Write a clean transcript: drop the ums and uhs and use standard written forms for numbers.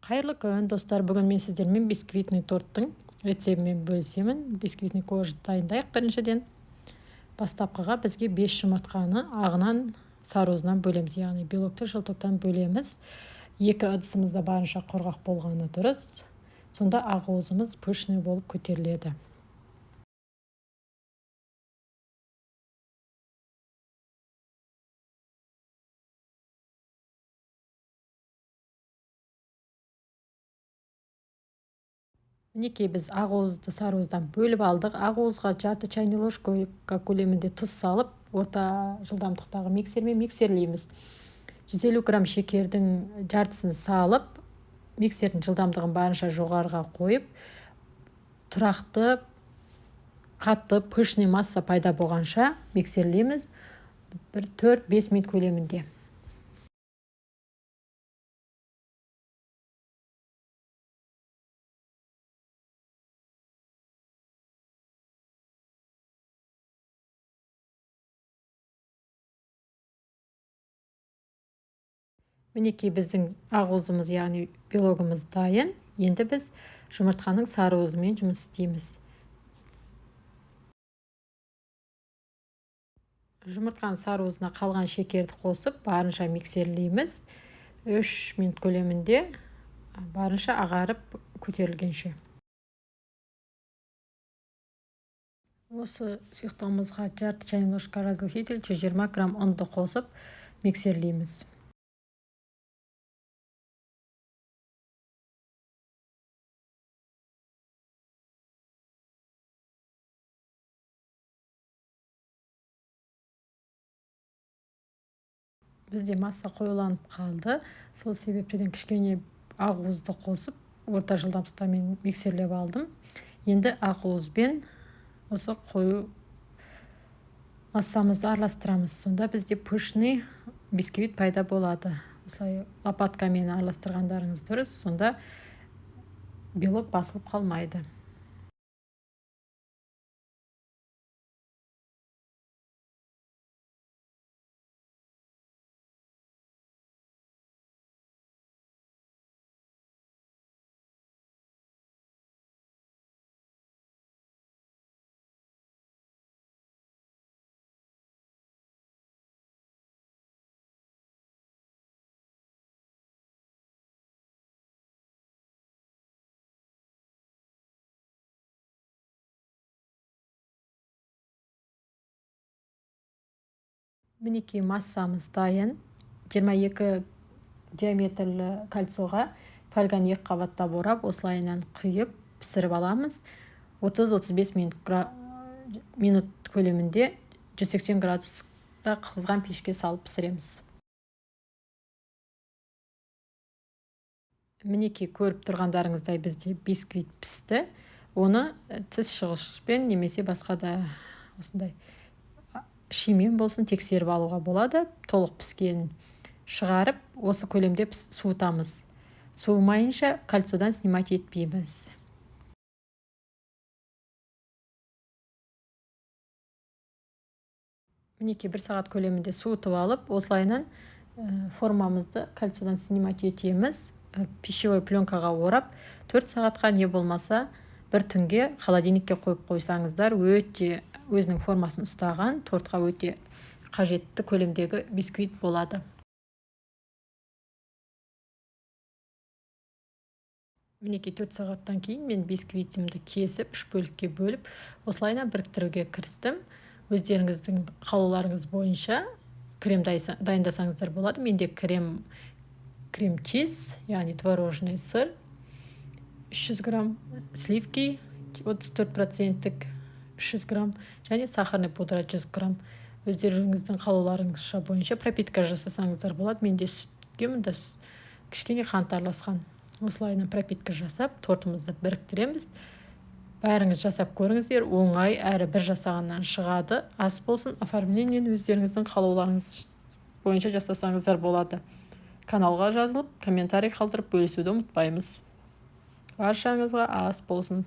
Қайырлы күн, достар. Бүгін мен сіздермен бисквитный торттың рецебімен бөлісемін. Бисквитный корж дайындайық. Біріншіден бастапқыға бізге 5 жұмыртқаны ағынан сарыуызынан бөлеміз, яғни белокты жылтықтан бөлеміз. 2 ыдысымызда барынша құрғақ болғаны дұрыс. Сонда ақуызымыз пышный болып көтеріледі. Мінекей біз ақуызды сарыуыздан бөліп алдық. Ақуызға жарты чайный ложка көлемінде тұз салып, орта жылдамдықтағы миксермен миксерлейміз. 150 грамм шекердің жартысын салып, миксердің жылдамдығын барынша жоғарыға қойып, тұрақты қатты пышный масса пайда болғанша миксерлейміз. 4-5 минут көлемінде. Мінекей біздің ақуызымыз, яғни белогымыз дайын. Енді біз жұмыртқаның сарыуызымен жұмыс істейміз. Жұмыртқаның сарыуызына қалған шекерді қосып, барынша миксерлейміз. 3 минут көлемінде, барынша ағарып көтерілгенше. Осы сұйықтығымызға жарты чайный ложка разрыхитель 120 грамм ұнды қосып миксерлейміз. Бізде масса қоюланып қалды. Сол себептен кішкене ақуызды қосып, орта жылдамдықтармен миксерлеп алдым. Енді ақуызбен осы қою массамызды араластырамыз. Сонда бізде пышный бисквит пайда болады. Осылай лопаткамен араластырғандарыңыз дұрыс, сонда белок басылып қалмайды. Мінекей массамыз дайын. 22 диаметрлі кольцоға фольганы 2 қабаттап орап, осылайынан құйып пісіріп аламыз. 30-35 минут көлемінде 180 градуста қызған пешке салып пісіреміз. Мінекей көріп тұрғандарыңыздай бізде бисквит пісті. Оны тіс шығышпен немесе басқа да осындай шимен болсын тексеріп алуға болады. Толық піскенін шығарып, осы көлемде суытамыз. Суымайынша кольцодан снимать етпейміз. Мінекей 1 сағат көлемінде суытып алып, осылайынан формамызды кольцодан снимать етеміз. Пищевой пленкаға орап, 4 сағатқа не болмаса, бір түнге холодильникке қойып қойсаңыздар, өте өзінің формасын ұстаған, тортқа өте қажетті көлемдегі бисквит болады. Мінекей 4 сағаттан кейін мен бисквитімді кесіп, 3 бөлікке бөліп, осылайынан біріктіруге кірістім. Өздеріңіздің қалауларыңыз бойынша крем дайындасаңыздар болады. Менде крем-чиз, яғни творожный сыр, 300 грамм, сливки 34%, 300 грамм, және сахарный пудра 100 грамм. Өздеріңіздің қалауларыңызша бойынша пропитка жасасаңыздар болады. Менде сүтке мұнда кішкене қант араласқан. Осылайынан пропитка жасап, тортымызды біріктіреміз. Бәріңіз жасап көріңіздер, оңай әрі бір жасағаннан шығады. Ас болсын, оформлениені өздеріңіздің қалауларыңыз бойынша жасасаңыздар болады. Каналға жазылып, комментарий қалдырып бөлісуді ұмытпаймыз. Баршаңызға ас болсын.